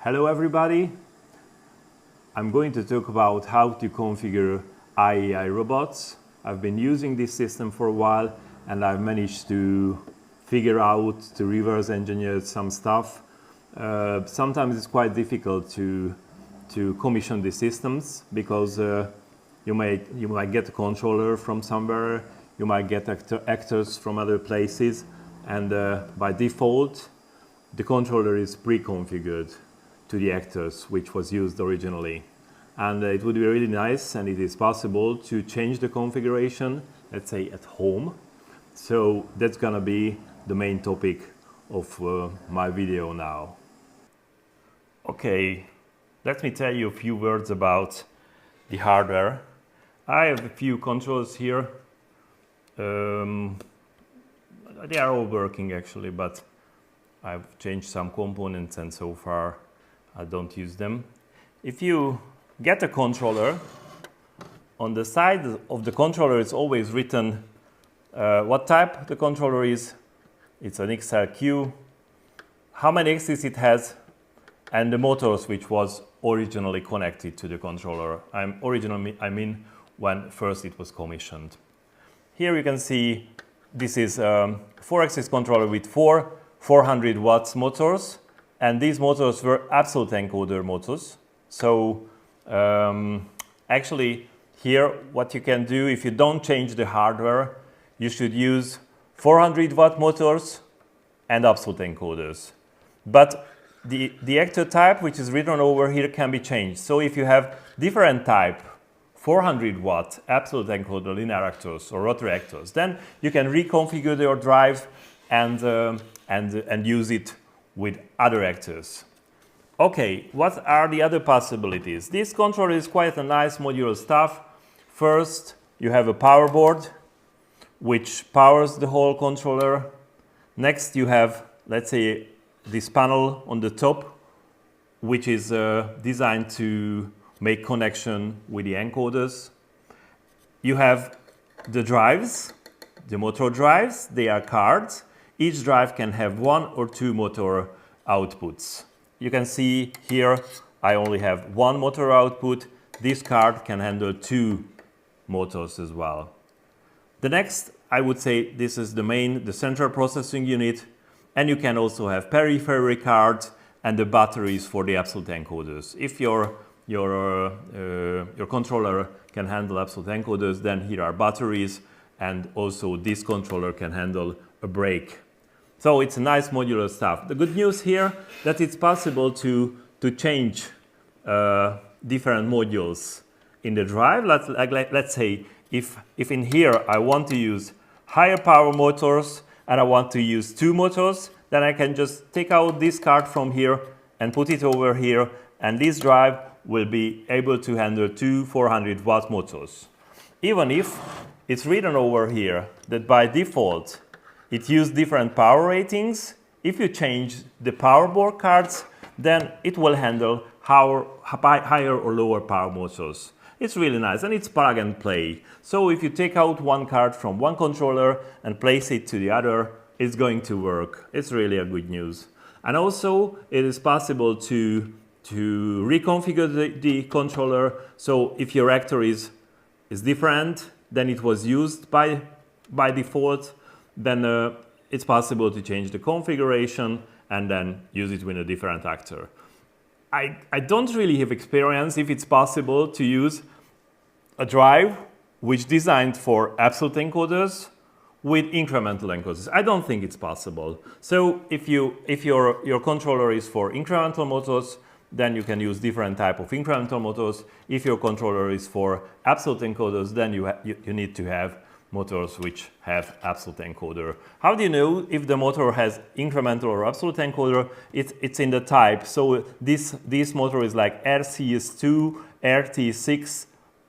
Hello everybody, I'm going to talk about how to configure IAI robots. I've been using this system for a while and I've managed to figure out, to reverse engineer some stuff. Sometimes it's quite difficult to commission the systems because you might get a controller from somewhere, you might get actors from other places, and by default the controller is pre-configured to the actors which was used originally. And it would be really nice, and it is possible, to change the configuration, let's say at home. So that's gonna be the main topic of my video now. Okay, let me tell you a few words about the hardware. I have a few controls here. They are all working actually, but I've changed some components and so far I don't use them. If you get a controller, on the side of the controller is always written what type the controller is. It's an XSEL-Q, how many axes it has, and the motors which was originally connected to the controller. I mean when first it was commissioned. Here you can see this is a 4-axis controller with 400 watts motors, and these motors were absolute encoder motors. So actually here what you can do, if you don't change the hardware, you should use 400 watt motors and absolute encoders. But the actor type which is written over here can be changed. So if you have different type 400 watt absolute encoder linear actors or rotary actors, then you can reconfigure your drive and use it with other actors. Okay, what are the other possibilities? This controller is quite a nice modular stuff. First, you have a power board which powers the whole controller. Next, you have, let's say, this panel on the top which is designed to make connection with the encoders. You have the drives, the motor drives. They are cards. Each drive can have 1 or 2 motor outputs. You can see here I only have 1 motor output. This card can handle 2 motors as well. The next, I would say, this is the central processing unit, and you can also have periphery cards and the batteries for the absolute encoders. If your controller can handle absolute encoders, then here are batteries, and also this controller can handle a brake. So it's a nice modular stuff. The good news here that it's possible to change different modules in the drive. Let's say if in here I want to use higher power motors and I want to use 2 motors, then I can just take out this card from here and put it over here, and this drive will be able to handle 2 400 watt motors. Even if it's written over here that by default it uses different power ratings, if you change the power board cards, then it will handle higher or lower power motors. It's really nice, and it's plug and play. So if you take out one card from one controller and place it to the other, it's going to work. It's really a good news. And also it is possible to reconfigure the controller. So if your actor is different than it was used by default, then it's possible to change the configuration and then use it with a different actor. I don't really have experience if it's possible to use a drive which is designed for absolute encoders with incremental encoders. I don't think it's possible. So if your controller is for incremental motors, then you can use different type of incremental motors. If your controller is for absolute encoders, then you need to have motors which have absolute encoder. How do you know if the motor has incremental or absolute encoder? It's in the type. So this motor is like RCS2, RT6,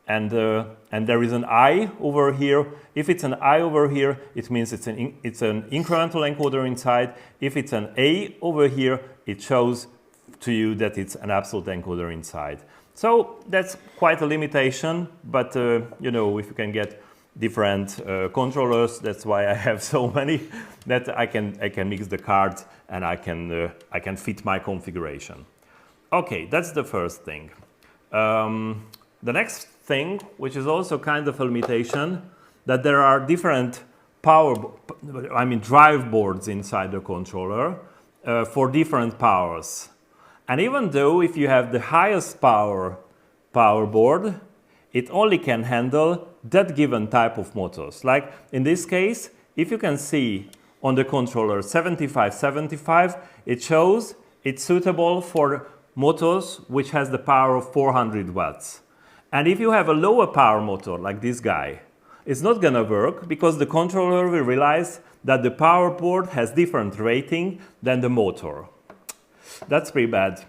and there is an I over here. If it's an I over here, it means it's an incremental encoder inside. If it's an A over here, it shows to you that it's an absolute encoder inside. So that's quite a limitation, but you know, if you can get different controllers. That's why I have so many, that I can mix the cards and I can fit my configuration. Okay, that's the first thing. The next thing, which is also kind of a limitation, that there are different drive boards inside the controller for different powers. And even though if you have the highest power board, it only can handle that given type of motors. Like in this case, if you can see on the controller 7575, it shows it's suitable for motors which has the power of 400 watts. And if you have a lower power motor like this guy, it's not gonna work because the controller will realize that the power board has different rating than the motor. That's pretty bad.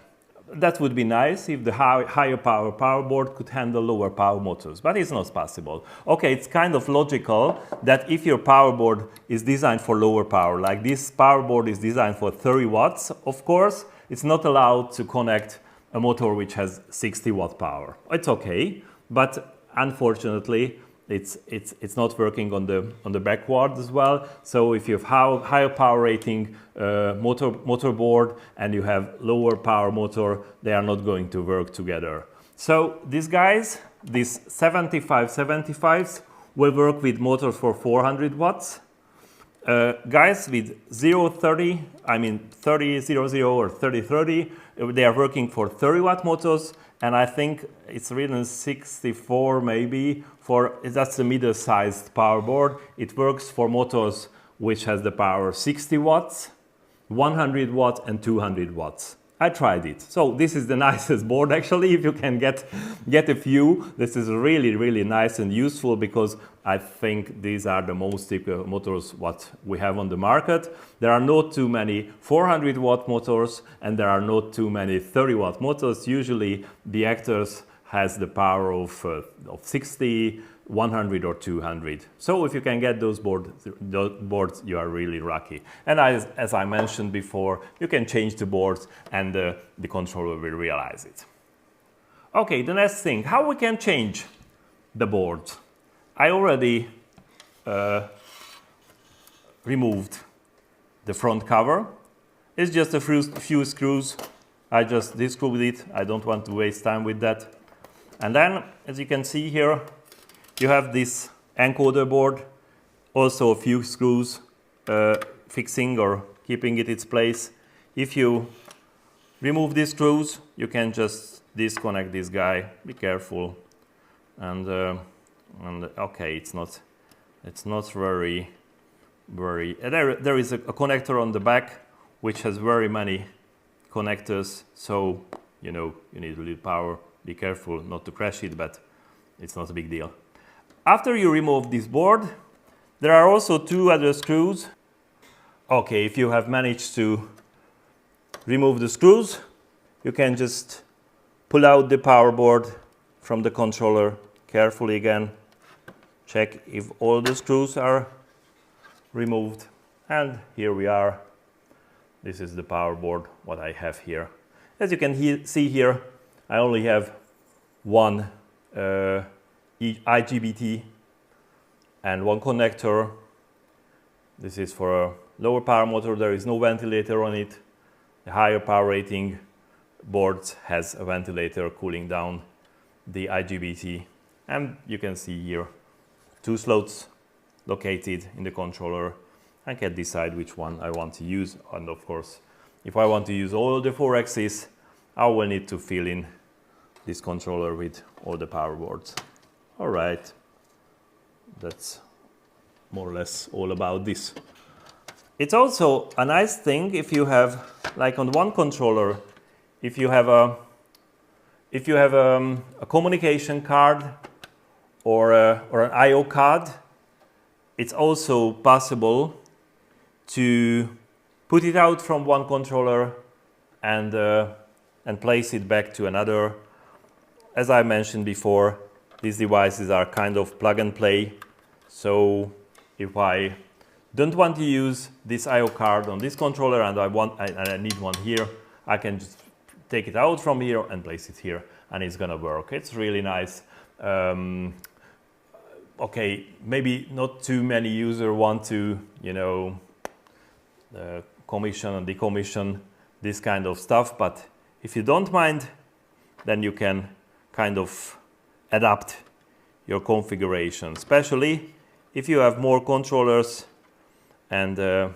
That would be nice if the higher power board could handle lower power motors, but it's not possible. Okay, it's kind of logical that if your power board is designed for lower power, like this power board is designed for 30 watts, of course, it's not allowed to connect a motor which has 60 watt power. It's okay, but unfortunately, it's not working on the backward as well. So if you have higher power rating motor board and you have lower power motor, they are not going to work together. So these guys, these 7575s, will work with motors for 400 watts. Guys with 3000 or 3030, they are working for 30 watt motors, and I think it's written 64 maybe, that's the middle-sized power board. It works for motors which has the power 60 watts, 100 watts and 200 watts. I tried it. So this is the nicest board actually. If you can get a few, this is really, really nice and useful because I think these are the most typical motors what we have on the market. There are not too many 400 watt motors and there are not too many 30 watt motors. Usually the Actors has the power of 60, 100 or 200. So if you can get those boards, you are really lucky. And as I mentioned before, you can change the boards and the controller will realize it. Okay, the next thing, how we can change the board. I already removed the front cover. It's just a few screws. I just descrewed it. I don't want to waste time with that. And then, as you can see here, you have this encoder board, also a few screws fixing or keeping it in its place. If you remove these screws, you can just disconnect this guy. Be careful. And okay, it's not very. There is a connector on the back which has very many connectors, so you need a little power. Be careful not to crash it, but it's not a big deal. After you remove this board, there are also two other screws. Okay, if you have managed to remove the screws, you can just pull out the power board from the controller carefully again. Check if all the screws are removed. And here we are. This is the power board, what I have here. As you can see here, I only have one IGBT and one connector. This is for a lower power motor. There is no ventilator on it. The higher power rating board has a ventilator cooling down the IGBT. And you can see here two slots located in the controller. I can decide which one I want to use. And of course, if I want to use all the 4 axes, I will need to fill in this controller with all the power boards. All right, that's more or less all about this. It's also a nice thing if you have, like on one controller, if you have a communication card or an I/O card, it's also possible to put it out from one controller and place it back to another. As I mentioned before, these devices are kind of plug and play. So if I don't want to use this I/O card on this controller and I need one here, I can just take it out from here and place it here, and it's gonna work. It's really nice. Okay, maybe not too many users want to, commission and decommission this kind of stuff, but if you don't mind, then you can kind of adapt your configuration, especially if you have more controllers and you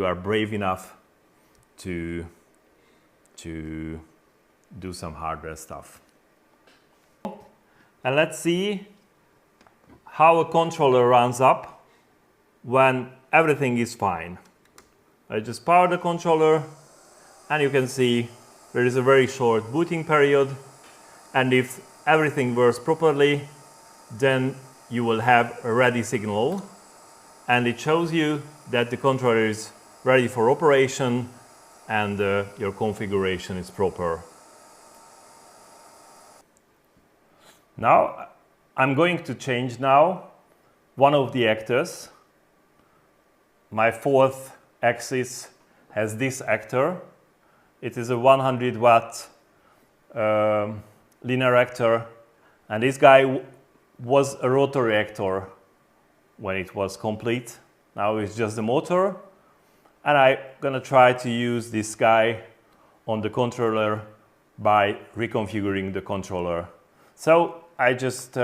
are brave enough to do some hardware stuff. And let's see how a controller runs up when everything is fine. I just power the controller, and you can see there is a very short booting period, and if everything works properly, then you will have a ready signal, and it shows you that the controller is ready for operation and your configuration is proper. Now I'm going to change now one of the actors. My fourth axis has this actor. It is a 100 watt linear actor, and this guy was a rotary actor when it was complete. Now it's just the motor, and I'm gonna try to use this guy on the controller by reconfiguring the controller. So I just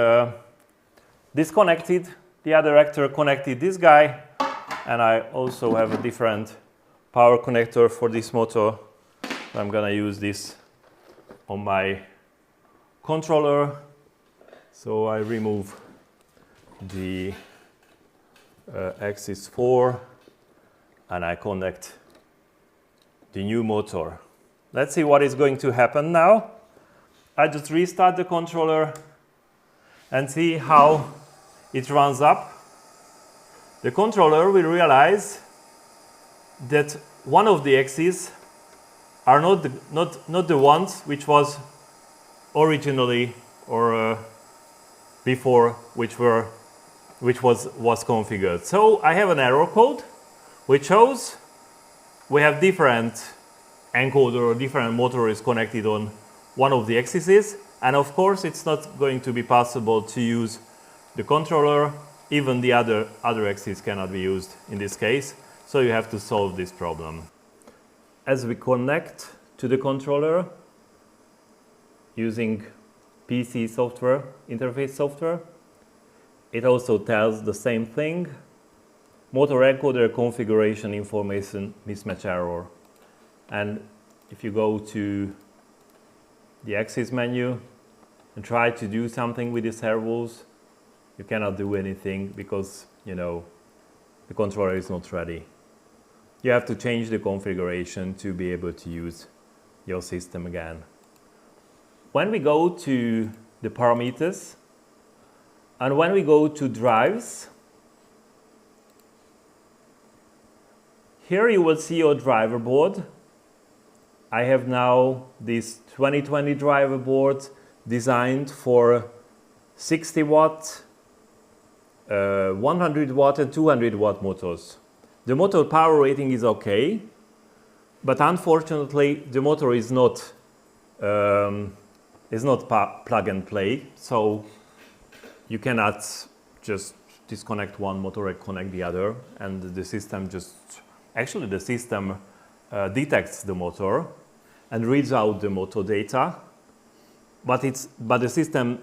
disconnected the other actor, connected this guy, and I also have a different power connector for this motor. I'm gonna use this on my controller. So I remove the axis 4 and I connect the new motor. Let's see what is going to happen now. I just restart the controller and see how it runs up. The controller will realize that one of the axes are not the ones which was originally or before which was configured. So I have an error code which shows we have different encoder or different motor is connected on one of the axes, and of course it's not going to be possible to use the controller. Even the other axis cannot be used in this case, so you have to solve this problem. As we connect to the controller using PC software, interface software, it also tells the same thing: motor encoder configuration information mismatch error. And if you go to the axis menu and try to do something with the servos, you cannot do anything because, you know, the controller is not ready. You have to change the configuration to be able to use your system again. When we go to the parameters and when we go to drives, here you will see your driver board. I have now this 2020 driver board designed for 60 watt, 100 watt and 200 watt motors. The motor power rating is okay, but unfortunately the motor is not plug and play, so you cannot just disconnect one motor and connect the other, and the system detects the motor and reads out the motor data, but the system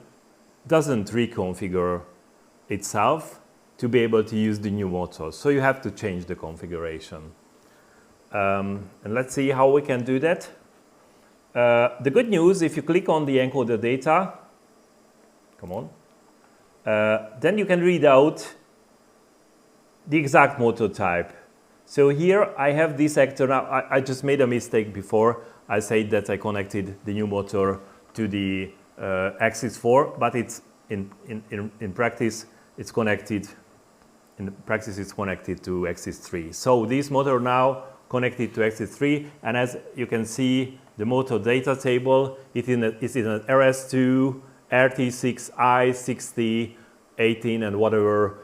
doesn't reconfigure itself to be able to use the new motor. So you have to change the configuration. And let's see how we can do that. The good news, if you click on the encoder data, then you can read out the exact motor type. So here I have this actor. Now I just made a mistake before. I said that I connected the new motor to the axis 4, but it's in practice it's connected. In practice it's connected to axis 3. So this motor now connected to axis 3, and as you can see, the motor data table is in an RS2, RT6I, 60, 18, and whatever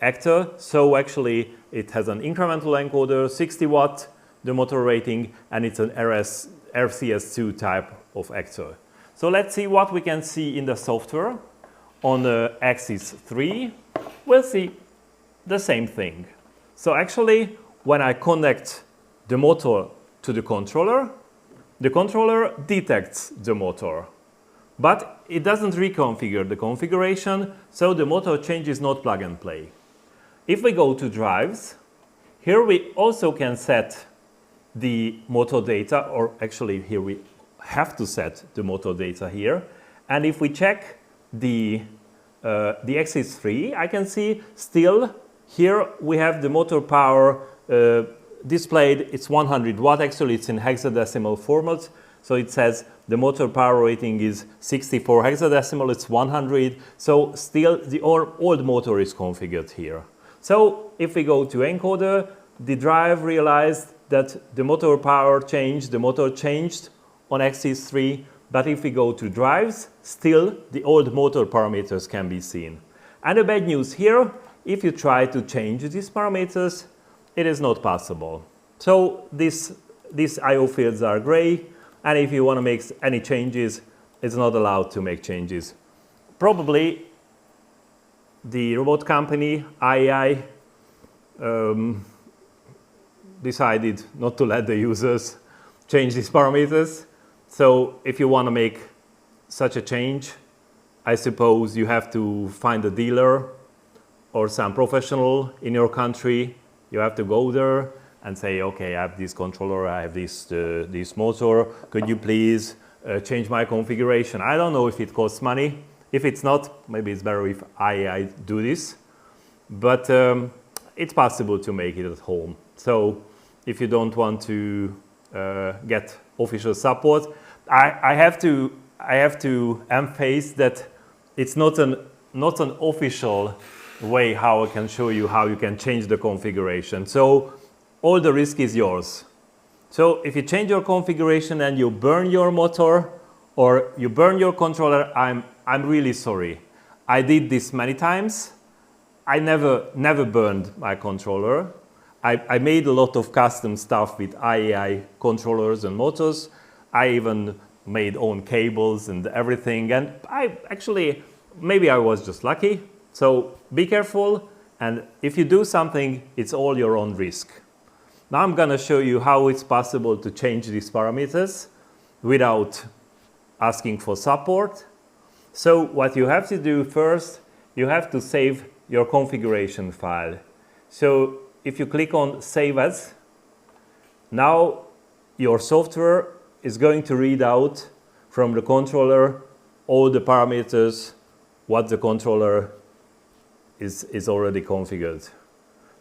actor. So actually it has an incremental encoder, 60 watt, the motor rating, and it's an RCS2 type of actor. So let's see what we can see in the software. On the axis 3, we'll see the same thing. So actually, when I connect the motor to the controller, the controller detects the motor, but it doesn't reconfigure the configuration, so the motor change is not plug and play. If we go to drives, here we also can set the motor data, or actually here we have to set the motor data here. And if we check the XS3, I can see still here we have the motor power displayed. It's 100 watt. Actually, it's in hexadecimal format. So it says the motor power rating is 64 hexadecimal. It's 100. So still the old motor is configured here. So if we go to encoder, the drive realized that the motor power changed, the motor changed on XS3. But if we go to drives, still the old motor parameters can be seen. And the bad news here, if you try to change these parameters, it is not possible. So these I/O fields are gray, and if you want to make any changes, it's not allowed to make changes. Probably the robot company, IAI, decided not to let the users change these parameters. So if you want to make such a change, I suppose you have to find a dealer or some professional in your country. You have to go there and say, okay, I have this controller, I have this motor, could you please change my configuration? I don't know if it costs money. If it's not, maybe it's better if I do this. But it's possible to make it at home. So if you don't want to get official support, I have to emphasize that it's not an official way how I can show you how you can change the configuration. So all the risk is yours. So if you change your configuration and you burn your motor or you burn your controller, I'm really sorry. I did this many times. I never burned my controller. I made a lot of custom stuff with IAI controllers and motors. I even made own cables and everything. And maybe I was just lucky. So be careful. And if you do something, it's all your own risk. Now I'm going to show you how it's possible to change these parameters without asking for support. So what you have to do first, you have to save your configuration file. So if you click on Save As, now your software is going to read out from the controller all the parameters what the controller is already configured.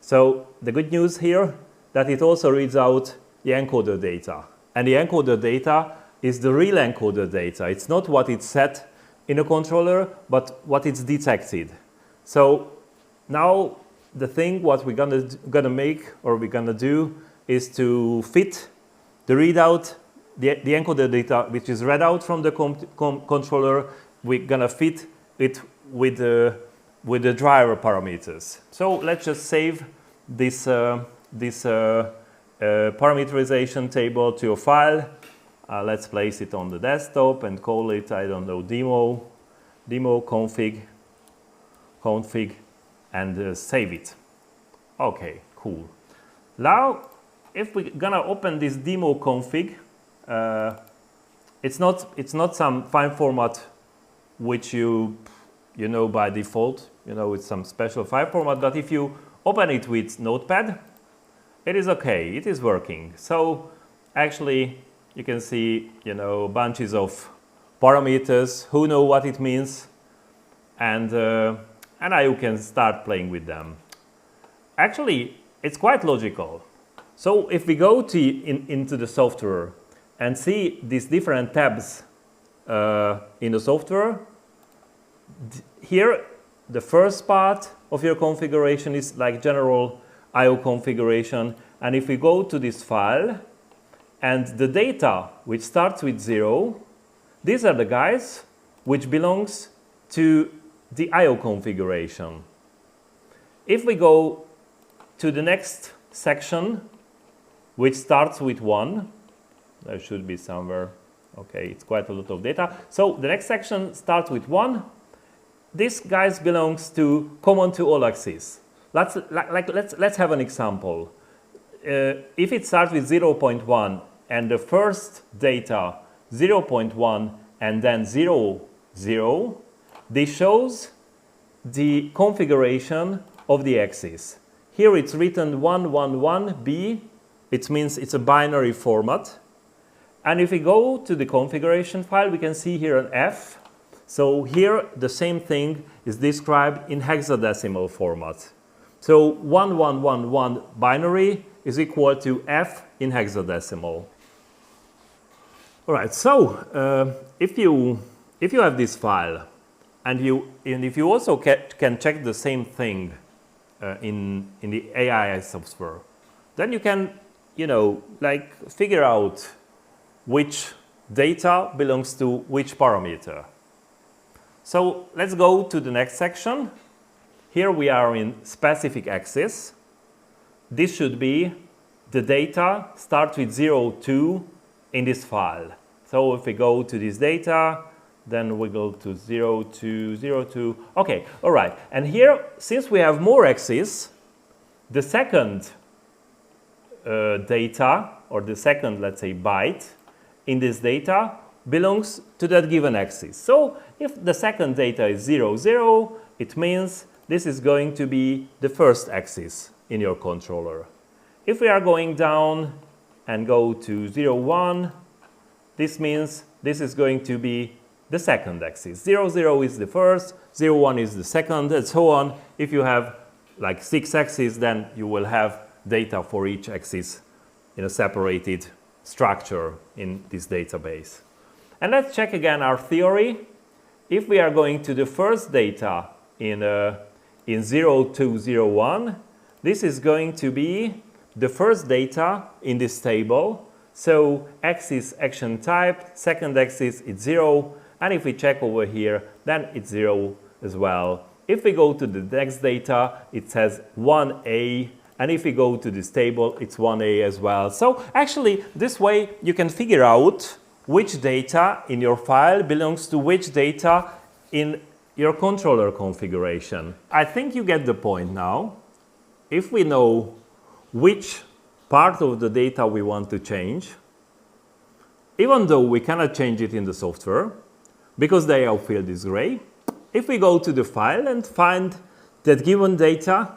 So the good news here that it also reads out the encoder data. And the encoder data is the real encoder data. It's not what it's set in a controller, but what it's detected. So now the thing what we're gonna make or we're gonna do is to fit the readout, the encoder data which is read out from the controller. We're gonna fit it with the driver parameters. So let's just save this parameterization table to a file. Let's place it on the desktop and call it, I don't know, demo config, and save it. Okay, cool. Now, if we're gonna open this demo config, it's not some file format which you know by default. You know, it's some special file format. But if you open it with Notepad, it is okay. It is working. So actually, you can see, bunches of parameters. Who know what it means, and now you can start playing with them. Actually, it's quite logical. So if we go into the software and see these different tabs in the software, here the first part of your configuration is like general I/O configuration. And if we go to this file and the data which starts with 0, these are the guys which belongs to the I/O configuration. If we go to the next section, which starts with 1, there should be somewhere, okay, it's quite a lot of data. So the next section starts with 1. This guys belongs to common to all axes. Let's have an example. If it starts with 0.1 and the first data 0.1 and then 0, 0, this shows the configuration of the axis. Here it's written 111B, it means it's a binary format. And if we go to the configuration file, we can see here an F. So here the same thing is described in hexadecimal format. So 1111 binary is equal to F in hexadecimal. All right, so if you have this file and if you also can check the same thing in the IAI software, then you can, like figure out which data belongs to which parameter. So let's go to the next section. Here we are in specific axis. This should be the data start with 0, 2 in this file. So if we go to this data, then we go to 0, 2, 0, 2. Okay, all right. And here, since we have more axes, the second data, or the second, let's say, byte in this data belongs to that given axis. So if the second data is 0, 0, it means this is going to be the first axis in your controller. If we are going down and go to 0, 1, this means this is going to be the second axis. 0, 0 is the first, 0, 1 is the second, and so on. If you have like 6 axes, then you will have data for each axis in a separated structure in this database. And let's check again our theory. If we are going to the first data in 0, 2, 0, 1, this is going to be the first data in this table. So axis action type, second axis it's 0, and if we check over here, then it's 0 as well. If we go to the next data, it says 1A, and if we go to this table, it's 1A as well. So actually, this way you can figure out which data in your file belongs to which data in your controller configuration. I think you get the point now. If we know which part of the data we want to change, even though we cannot change it in the software, because the layout field is gray, if we go to the file and find that given data,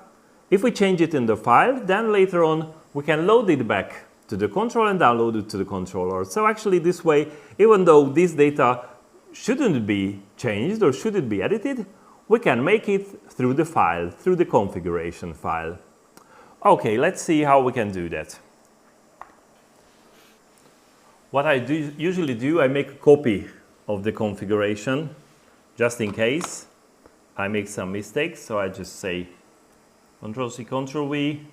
if we change it in the file, then later on we can load it back to the controller and download it to the controller. So actually this way, even though this data shouldn't be changed or shouldn't be edited, we can make it through the file, through the configuration file. Okay, let's see how we can do that. What I usually do, I make a copy of the configuration, just in case I make some mistakes. So I just say Ctrl-C, Ctrl-V,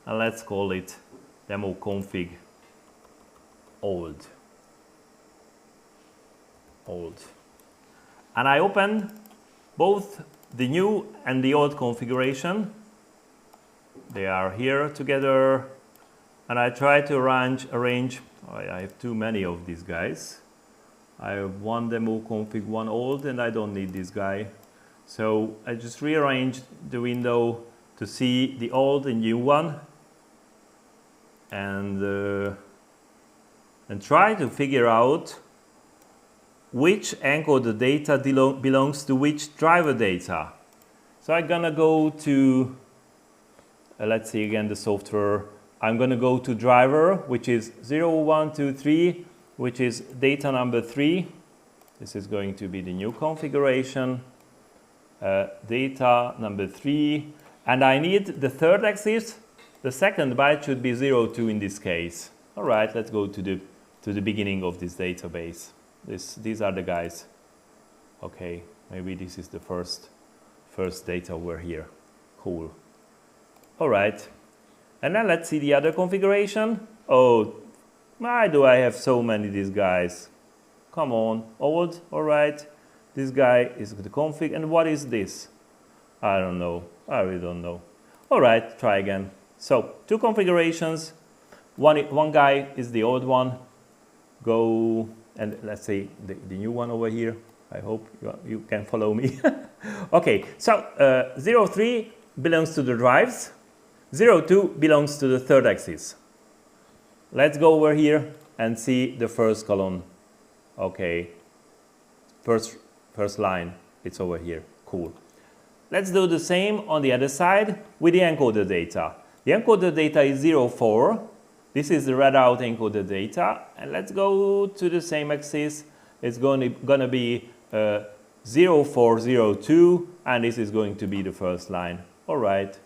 and let's call it demo config old. And I open both the new and the old configuration. They are here together, and I try to arrange. I have too many of these guys. I have one demo config, one old, and I don't need this guy. So I just rearrange the window to see the old and new one, and try to figure out which encoder data belongs to which driver data. So I'm gonna go to, let's see again the software. I'm gonna go to driver, which is 0123, which is data number 3. This is going to be the new configuration. Data number 3, and I need the third axis. The second byte should be 02 in this case. All right, let's go to the beginning of this database. These are the guys. Okay, maybe this is the first data over here. Cool. All right, and then let's see the other configuration. Oh, why do I have so many of these guys? Come on, old. All right, this guy is the config, and what is this? I don't know. I really don't know. All right, try again. So 2 configurations. One guy is the old one. Go and let's say the new one over here. I hope you can follow me. Okay, so 03 belongs to the drives. 02 belongs to the third axis. Let's go over here and see the first column. Okay, first line, it's over here. Cool. Let's do the same on the other side with the encoder data. The encoder data is 04. This is the read out encoder data. And let's go to the same axis. It's going to be 0402, and this is going to be the first line. All right.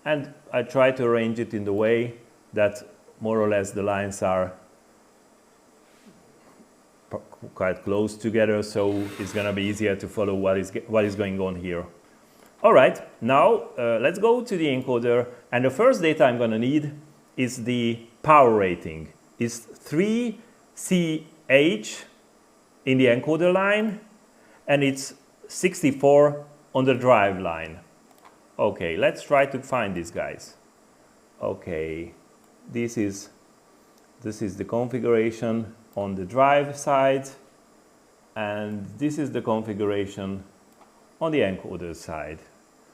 And I try to arrange it in the way that more or less the lines are quite close together, so it's going to be easier to follow what is going on here. All right, now let's go to the encoder, and the first data I'm going to need is the power rating. It's 3 CH in the encoder line, and it's 64 on the drive line. Okay, let's try to find these guys. Okay, this is the configuration on the drive side, and this is the configuration on the encoder side.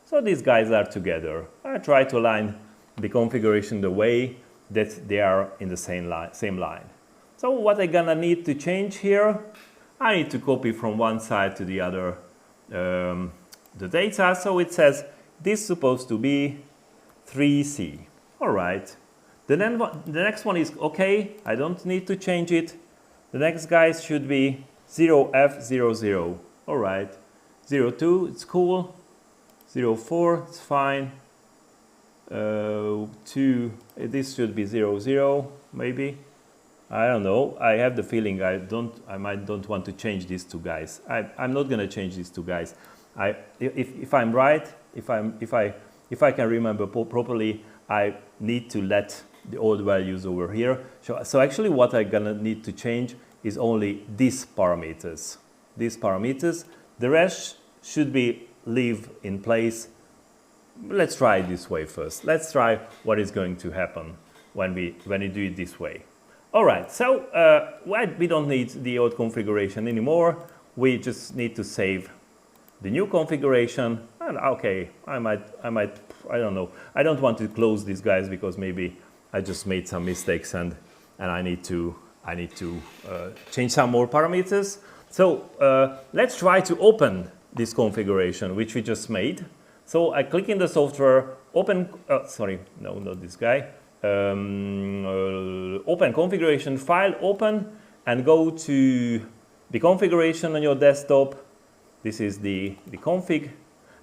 So these guys are together. I try to align the configuration the way that they are in the same line. So what I'm gonna need to change here, I need to copy from one side to the other the data. So it says this is supposed to be 3C. All right. The next one is okay. I don't need to change it. The next guys should be 0F00. All right. 02, it's cool. 04, it's fine. 2, this should be 00, maybe. I don't know. I have the feeling I might don't want to change these two guys. I'm not going to change these two guys. If I'm right, if I can remember properly, I need to let the old values over here. So actually, what I'm gonna need to change is only these parameters. These parameters. The rest should be leave in place. Let's try it this way first. Let's try what is going to happen when we do it this way. All right. So we don't need the old configuration anymore. We just need to save the new configuration. And okay, I don't know. I don't want to close these guys because maybe I just made some mistakes and I need to change some more parameters. So let's try to open this configuration which we just made. So I click in the software, open. Sorry, no, not this guy. Open configuration file, open, and go to the configuration on your desktop. This is the config,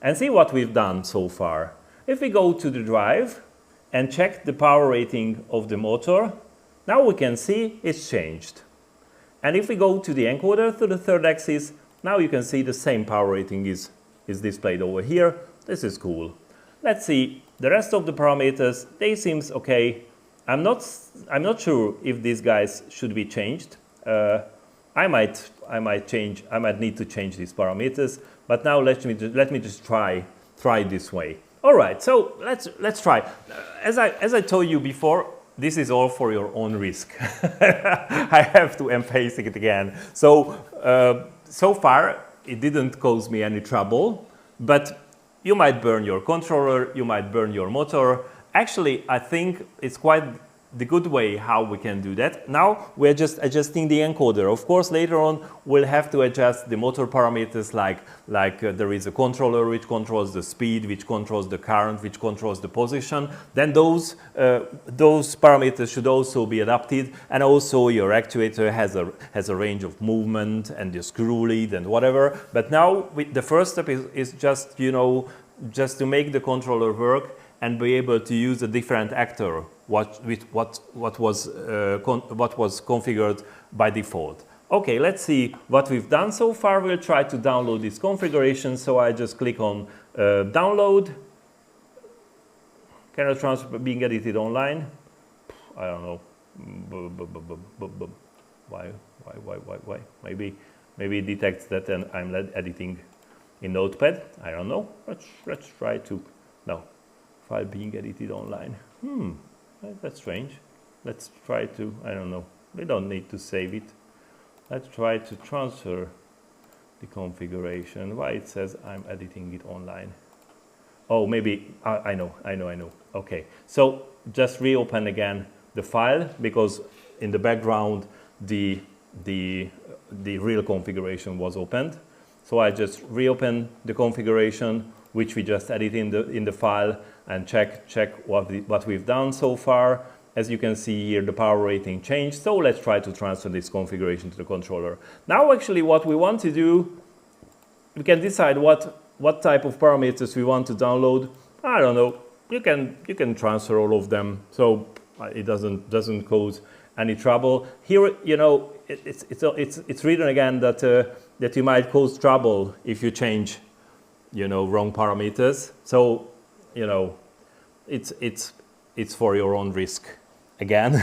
and see what we've done so far. If we go to the drive and check the power rating of the motor, now we can see it's changed. And if we go to the encoder, to the third axis, now you can see the same power rating is displayed over here. This is cool. Let's see the rest of the parameters. They seems okay. I'm not sure if these guys should be changed. I might need to change these parameters, but now let me just try this way. All right, so let's try. As I told you before, this is all for your own risk. I have to emphasize it again. So so far it didn't cause me any trouble, but you might burn your controller, you might burn your motor. Actually, I think it's quite the good way how we can do that. Now we're just adjusting the encoder. Of course, later on we'll have to adjust the motor parameters like there is a controller which controls the speed, which controls the current, which controls the position. Then those parameters should also be adapted, and also your actuator has a range of movement and the screw lead and whatever. But now the first step is just just to make the controller work and be able to use a different actor, what was configured by default. Okay, let's see what we've done so far. We'll try to download this configuration. So I just click on download. Camera transfer being edited online. I don't know. Why? Maybe it detects that I'm editing in Notepad. I don't know. Let's try to. No. File being edited online. That's strange. Let's try to, I don't know. We don't need to save it. Let's try to transfer the configuration. Why it says I'm editing it online? Oh, maybe, I know. Okay, so just reopen again the file, because in the background the real configuration was opened. So I just reopen the configuration which we just added in the file and check what we've done so far. As you can see here, the power rating changed. So let's try to transfer this configuration to the controller. Now actually what we want to do, we can decide what type of parameters we want to download. I don't know. You can transfer all of them, so it doesn't cause any trouble. Here, you know, it's written again that you might cause trouble if you change, you know, wrong parameters. So, you know, it's for your own risk again.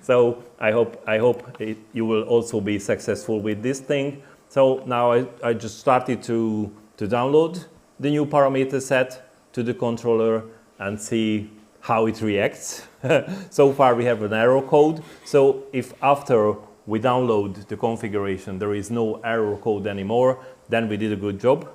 So I hope you will also be successful with this thing. So now I just started to download the new parameter set to the controller and see how it reacts. So far we have an error code. So if after we download the configuration there is no error code anymore, then we did a good job.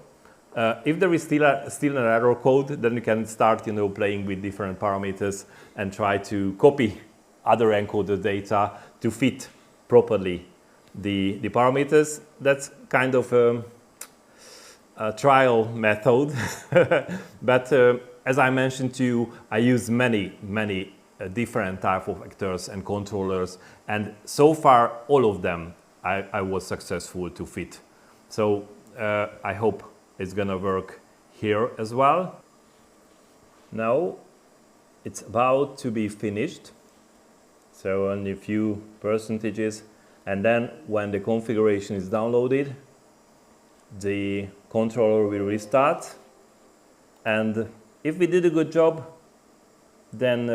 If there is still an error code, then you can start, you know, playing with different parameters and try to copy other encoder data to fit properly the parameters. That's kind of a trial method. But as I mentioned to you, I use many different type of actors and controllers, and so far all of them I was successful to fit. So I hope it's gonna work here as well. Now it's about to be finished, so only a few percentages, and then when the configuration is downloaded, the controller will restart, and if we did a good job, then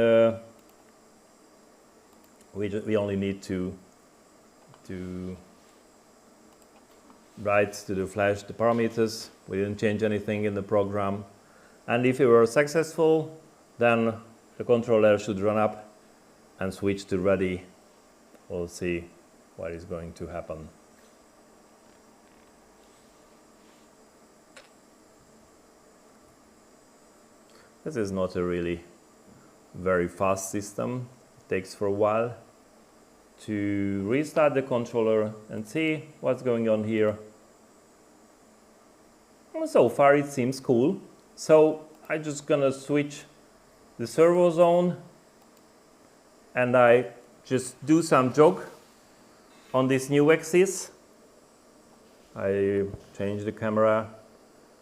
we only need to write to the flash the parameters. We didn't change anything in the program, and if we were successful, then the controller should run up and switch to ready. We'll see what is going to happen. This is not a really very fast system. It takes for a while to restart the controller and see what's going on here. So far it seems cool. So I'm just gonna switch the servo zone and I just do some jog on this new axis. I change the camera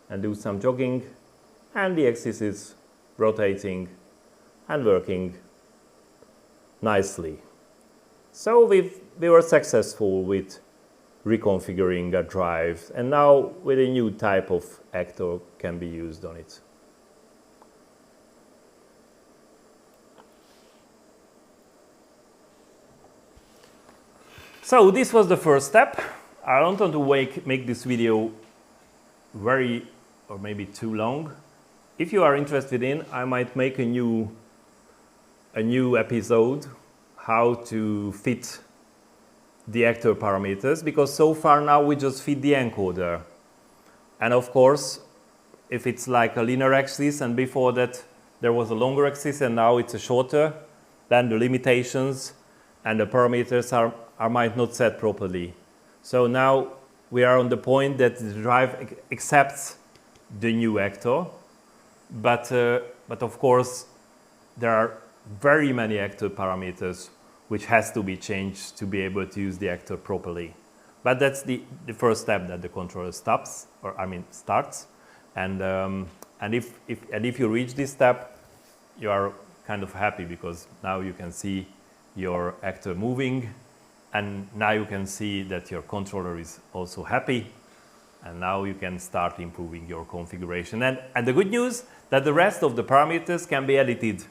and do some jogging, and the axis is rotating and working nicely. So we were successful with reconfiguring a drive, and now with a new type of actor can be used on it. So this was the first step. I don't want to make this video very or maybe too long. If you are interested in, I might make a new episode how to fit the actor parameters, because so far now we just fit the encoder. And of course, if it's like a linear axis and before that there was a longer axis and now it's a shorter, then the limitations and the parameters are might not set properly. So now we are on the point that the drive accepts the new actor, but of course there are very many actor parameters which has to be changed to be able to use the actor properly. But that's the first step that the controller starts. And if you reach this step, you are kind of happy, because now you can see your actor moving, and now you can see that your controller is also happy, and now you can start improving your configuration. And the good news that the rest of the parameters can be edited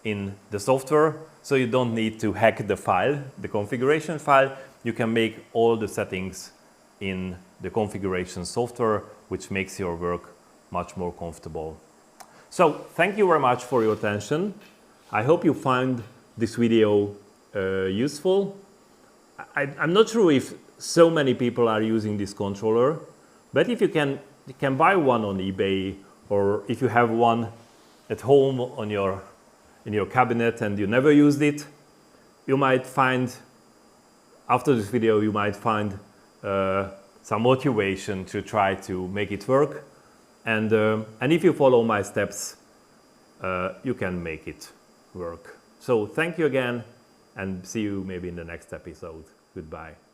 in the software, so you don't need to hack the file, the configuration file. You can make all the settings in the configuration software, which makes your work much more comfortable. So thank you very much for your attention. I hope you find this video useful. I'm not sure if so many people are using this controller, but if you can buy one on eBay, or if you have one at home in your cabinet and you never used it, you might find, after this video, you might find some motivation to try to make it work. And if you follow my steps, you can make it work. So thank you again, and see you maybe in the next episode. Goodbye.